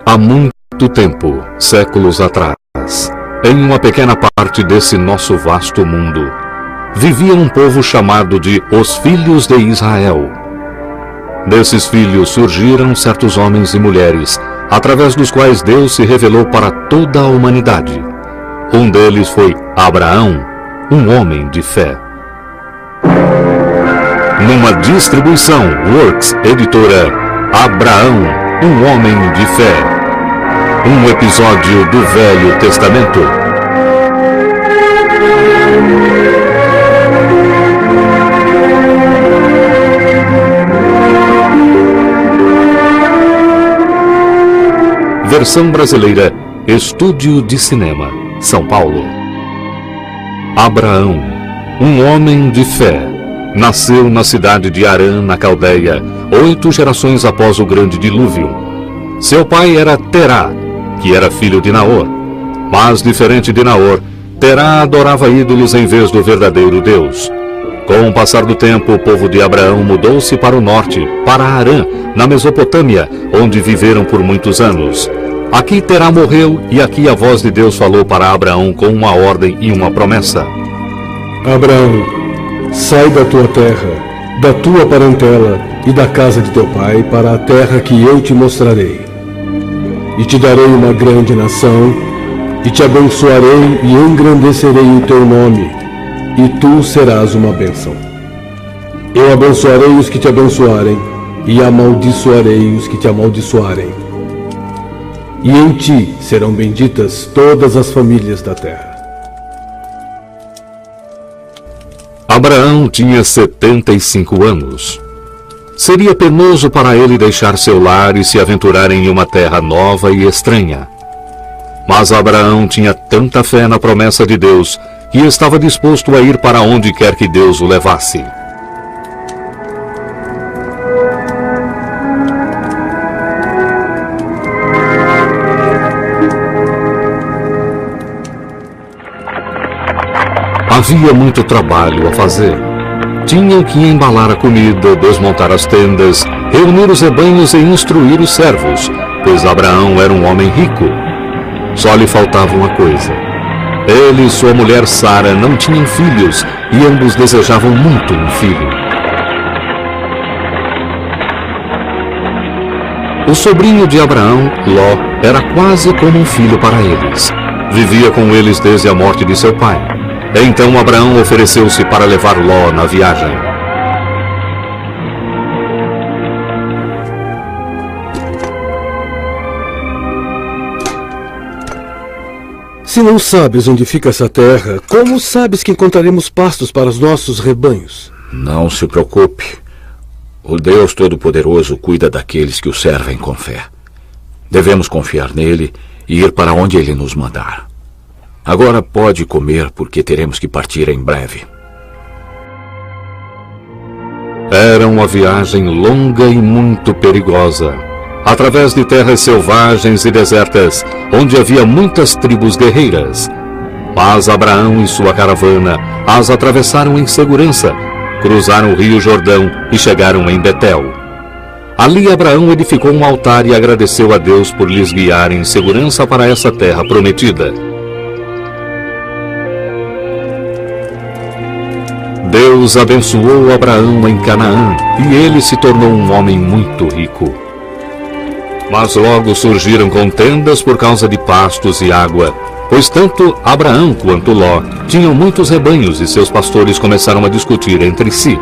Há muito tempo, séculos atrás, em uma pequena parte desse nosso vasto mundo, vivia um povo chamado de os Filhos de Israel. Desses filhos surgiram certos homens e mulheres, através dos quais Deus se revelou para toda a humanidade. Um deles foi Abraão, um homem de fé. Numa distribuição Works Editora, Abraão, um homem de fé. Um episódio do Velho Testamento. Versão brasileira, Estúdio de Cinema, São Paulo. Abraão, um homem de fé, nasceu na cidade de Harã, na Caldeia, 8 gerações após o grande dilúvio. Seu pai era Terá, que era filho de Naor. Mas, diferente de Naor, Terá adorava ídolos em vez do verdadeiro Deus. Com o passar do tempo, o povo de Abraão mudou-se para o norte, para Harã, na Mesopotâmia, onde viveram por muitos anos. Aqui Terá morreu e aqui a voz de Deus falou para Abraão com uma ordem e uma promessa. Abraão, sai da tua terra, da tua parentela e da casa de teu pai para a terra que eu te mostrarei. E te darei uma grande nação, e te abençoarei e engrandecerei o teu nome, e tu serás uma bênção. Eu abençoarei os que te abençoarem, e amaldiçoarei os que te amaldiçoarem. E em ti serão benditas todas as famílias da terra. Abraão tinha 75 anos. Seria penoso para ele deixar seu lar e se aventurar em uma terra nova e estranha. Mas Abraão tinha tanta fé na promessa de Deus que estava disposto a ir para onde quer que Deus o levasse. Havia muito trabalho a fazer. Tinham que embalar a comida, desmontar as tendas, reunir os rebanhos e instruir os servos, pois Abraão era um homem rico. Só lhe faltava uma coisa. Ele e sua mulher Sara não tinham filhos e ambos desejavam muito um filho. O sobrinho de Abraão, Ló, era quase como um filho para eles. Vivia com eles desde a morte de seu pai. Então Abraão ofereceu-se para levar Ló na viagem. Se não sabes onde fica essa terra, como sabes que encontraremos pastos para os nossos rebanhos? Não se preocupe. O Deus Todo-Poderoso cuida daqueles que o servem com fé. Devemos confiar nele e ir para onde ele nos mandar. Agora pode comer, porque teremos que partir em breve. Era uma viagem longa e muito perigosa, através de terras selvagens e desertas, onde havia muitas tribos guerreiras. Mas Abraão e sua caravana as atravessaram em segurança, cruzaram o rio Jordão e chegaram em Betel. Ali Abraão edificou um altar e agradeceu a Deus por lhes guiar em segurança para essa terra prometida. Deus abençoou Abraão em Canaã, e ele se tornou um homem muito rico. Mas logo surgiram contendas por causa de pastos e água, pois tanto Abraão quanto Ló tinham muitos rebanhos e seus pastores começaram a discutir entre si.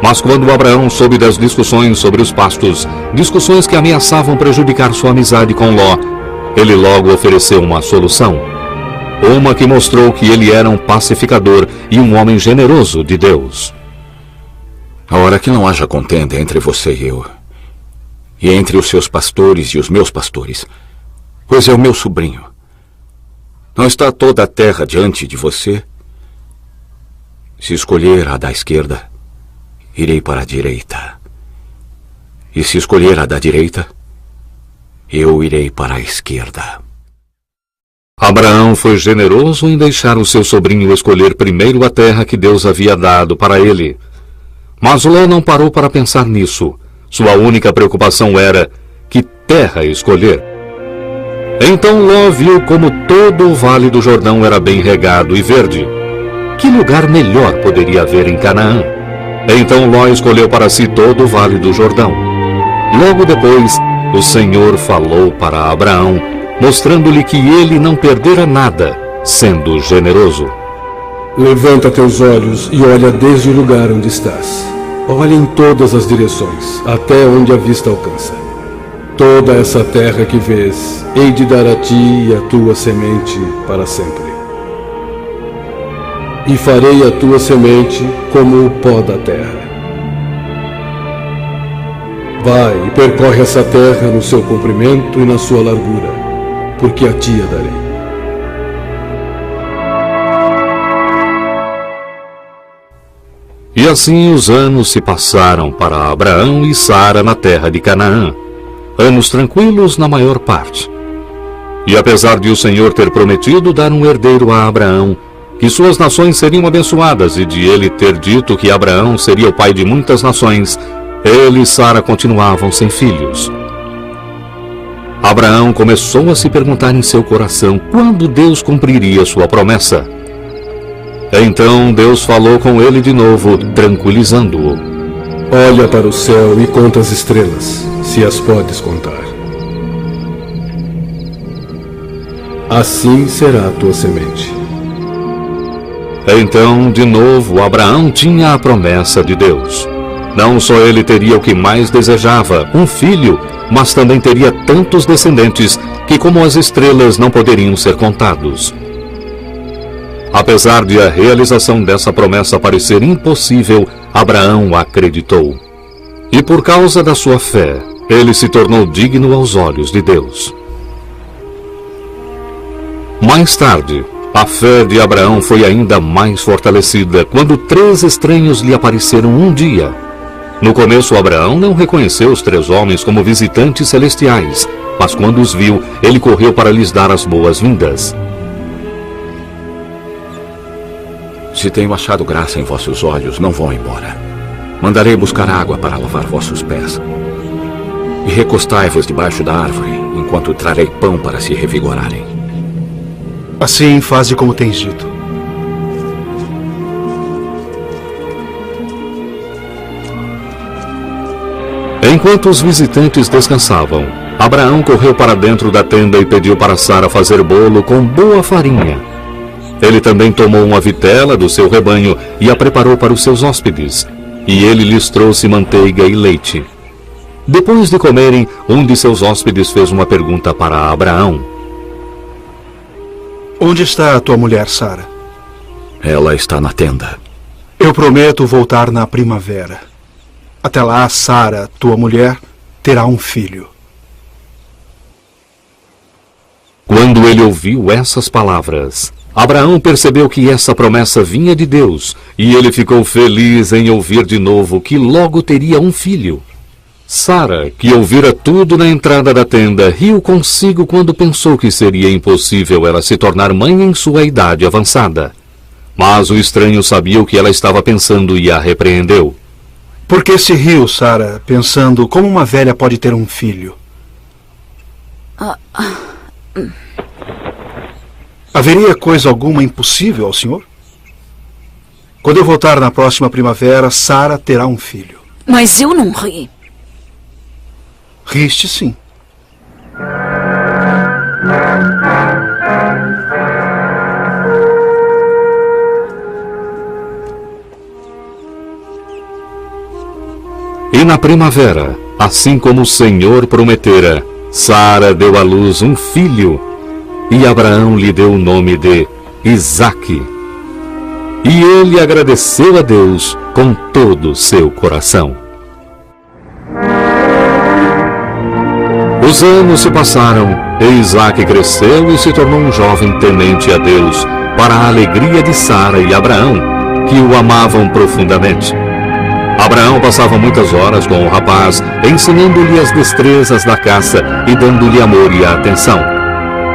Mas quando Abraão soube das discussões sobre os pastos, discussões que ameaçavam prejudicar sua amizade com Ló, ele logo ofereceu uma solução. Uma que mostrou que ele era um pacificador e um homem generoso de Deus. Ora, que não haja contenda entre você e eu, e entre os seus pastores e os meus pastores, pois é o meu sobrinho. Não está toda a terra diante de você? Se escolher a da esquerda, irei para a direita. E se escolher a da direita, eu irei para a esquerda. Abraão foi generoso em deixar o seu sobrinho escolher primeiro a terra que Deus havia dado para ele. Mas Ló não parou para pensar nisso. Sua única preocupação era que terra escolher. Então Ló viu como todo o vale do Jordão era bem regado e verde. Que lugar melhor poderia haver em Canaã? Então Ló escolheu para si todo o vale do Jordão. Logo depois, o Senhor falou para Abraão, mostrando-lhe que ele não perdera nada, sendo generoso. Levanta teus olhos e olha desde o lugar onde estás. Olha em todas as direções, até onde a vista alcança. Toda essa terra que vês, hei de dar a ti e a tua semente para sempre. E farei a tua semente como o pó da terra. Vai e percorre essa terra no seu comprimento e na sua largura, porque a ti a darei. E assim os anos se passaram para Abraão e Sara na terra de Canaã, anos tranquilos na maior parte. E apesar de o Senhor ter prometido dar um herdeiro a Abraão, que suas nações seriam abençoadas, e de ele ter dito que Abraão seria o pai de muitas nações, ele e Sara continuavam sem filhos. Abraão começou a se perguntar em seu coração quando Deus cumpriria sua promessa. Então Deus falou com ele de novo, tranquilizando-o. Olha para o céu e conta as estrelas, se as podes contar. Assim será a tua semente. Então, de novo, Abraão tinha a promessa de Deus. Não só ele teria o que mais desejava, um filho, mas também teria tantos descendentes que, como as estrelas, não poderiam ser contados. Apesar de a realização dessa promessa parecer impossível, Abraão acreditou. E por causa da sua fé, ele se tornou digno aos olhos de Deus. Mais tarde, a fé de Abraão foi ainda mais fortalecida quando 3 estranhos lhe apareceram um dia. No começo, Abraão não reconheceu os 3 homens como visitantes celestiais, mas quando os viu, ele correu para lhes dar as boas-vindas. Se tenho achado graça em vossos olhos, não vão embora. Mandarei buscar água para lavar vossos pés. E recostai-vos debaixo da árvore, enquanto trarei pão para se revigorarem. Assim faze como tens dito. Enquanto os visitantes descansavam, Abraão correu para dentro da tenda e pediu para Sara fazer bolo com boa farinha. Ele também tomou uma vitela do seu rebanho e a preparou para os seus hóspedes, e ele lhes trouxe manteiga e leite. Depois de comerem, um de seus hóspedes fez uma pergunta para Abraão. Onde está a tua mulher, Sara? Ela está na tenda. Eu prometo voltar na primavera. Até lá, Sara, tua mulher, terá um filho. Quando ele ouviu essas palavras, Abraão percebeu que essa promessa vinha de Deus, e ele ficou feliz em ouvir de novo que logo teria um filho. Sara, que ouvira tudo na entrada da tenda, riu consigo quando pensou que seria impossível ela se tornar mãe em sua idade avançada. Mas o estranho sabia o que ela estava pensando e a repreendeu. Por que se riu, Sara, pensando como uma velha pode ter um filho? Haveria coisa alguma impossível ao senhor? Quando eu voltar na próxima primavera, Sara terá um filho. Mas eu não ri. Riste sim. E na primavera, assim como o Senhor prometera, Sara deu à luz um filho, e Abraão lhe deu o nome de Isaque. E ele agradeceu a Deus com todo o seu coração. Os anos se passaram, e Isaque cresceu e se tornou um jovem temente a Deus, para a alegria de Sara e Abraão, que o amavam profundamente. Abraão passava muitas horas com o rapaz, ensinando-lhe as destrezas da caça e dando-lhe amor e atenção.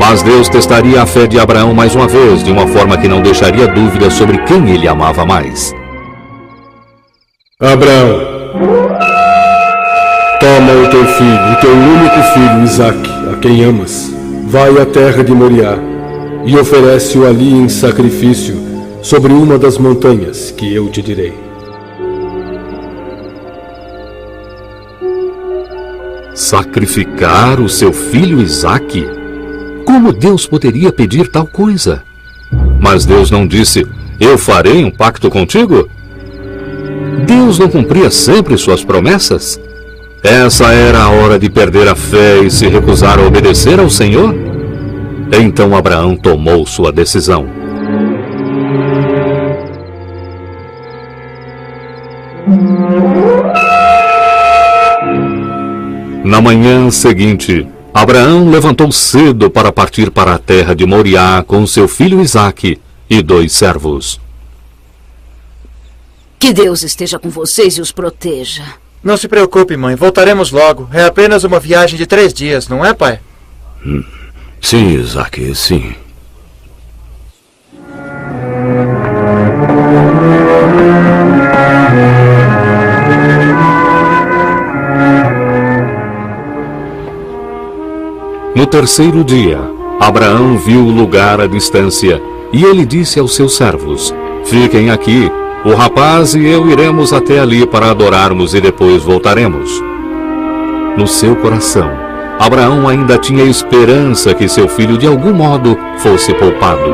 Mas Deus testaria a fé de Abraão mais uma vez, de uma forma que não deixaria dúvida sobre quem ele amava mais. Abraão, toma o teu filho, o teu único filho, Isaque, a quem amas. vai à terra de Moriá e oferece-o ali em sacrifício sobre uma das montanhas que eu te direi. Sacrificar o seu filho Isaque? Como Deus poderia pedir tal coisa? Mas Deus não disse, eu farei um pacto contigo? Deus não cumpria sempre suas promessas? Essa era a hora de perder a fé e se recusar a obedecer ao Senhor? Então Abraão tomou sua decisão. Na manhã seguinte, Abraão levantou cedo para partir para a terra de Moriá com seu filho Isaque e 2 servos. Que Deus esteja com vocês e os proteja. Não se preocupe, mãe. Voltaremos logo. É apenas uma viagem de 3 dias, não é, pai? Sim, Isaque, sim. No terceiro dia, Abraão viu o lugar à distância e ele disse aos seus servos, fiquem aqui, o rapaz e eu iremos até ali para adorarmos e depois voltaremos. No seu coração, Abraão ainda tinha esperança que seu filho de algum modo fosse poupado.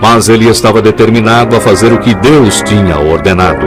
Mas ele estava determinado a fazer o que Deus tinha ordenado.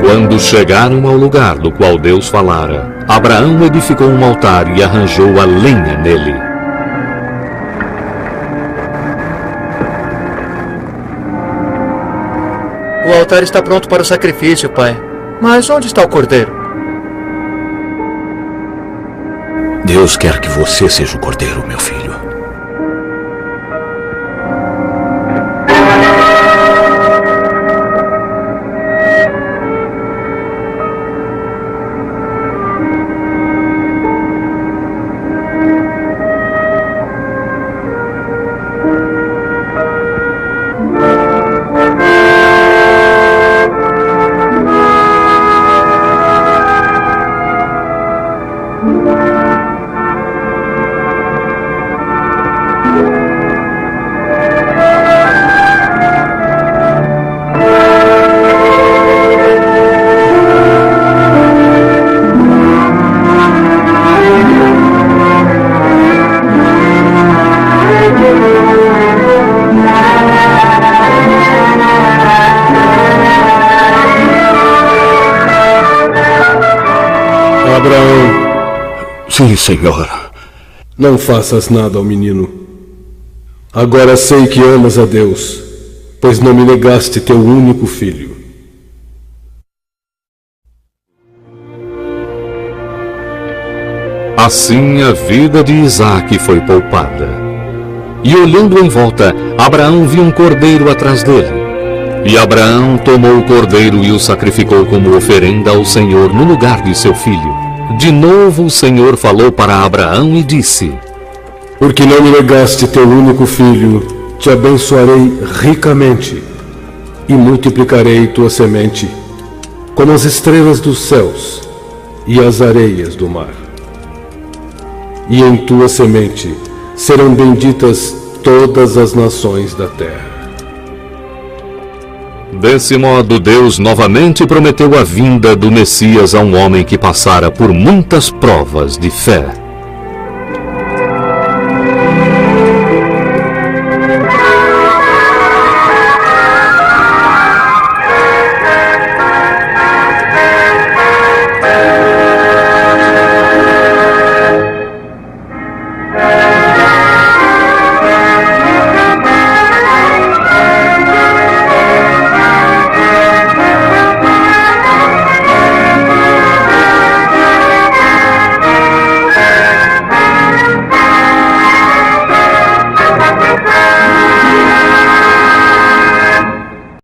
Quando chegaram ao lugar do qual Deus falara, Abraão edificou um altar e arranjou a lenha nele. O altar está pronto para o sacrifício, pai. Mas onde está o cordeiro? Deus quer que você seja o cordeiro, meu filho. Sim, Senhor. Não faças nada ao menino. Agora sei que amas a Deus, pois não me negaste teu único filho. Assim a vida de Isaque foi poupada. E olhando em volta, Abraão viu um cordeiro atrás dele. E Abraão tomou o cordeiro e o sacrificou como oferenda ao Senhor no lugar de seu filho. De novo o Senhor falou para Abraão e disse: Porque não me negaste teu único filho, te abençoarei ricamente e multiplicarei tua semente como as estrelas dos céus e as areias do mar. E em tua semente serão benditas todas as nações da terra. Desse modo, Deus novamente prometeu a vinda do Messias a um homem que passara por muitas provas de fé.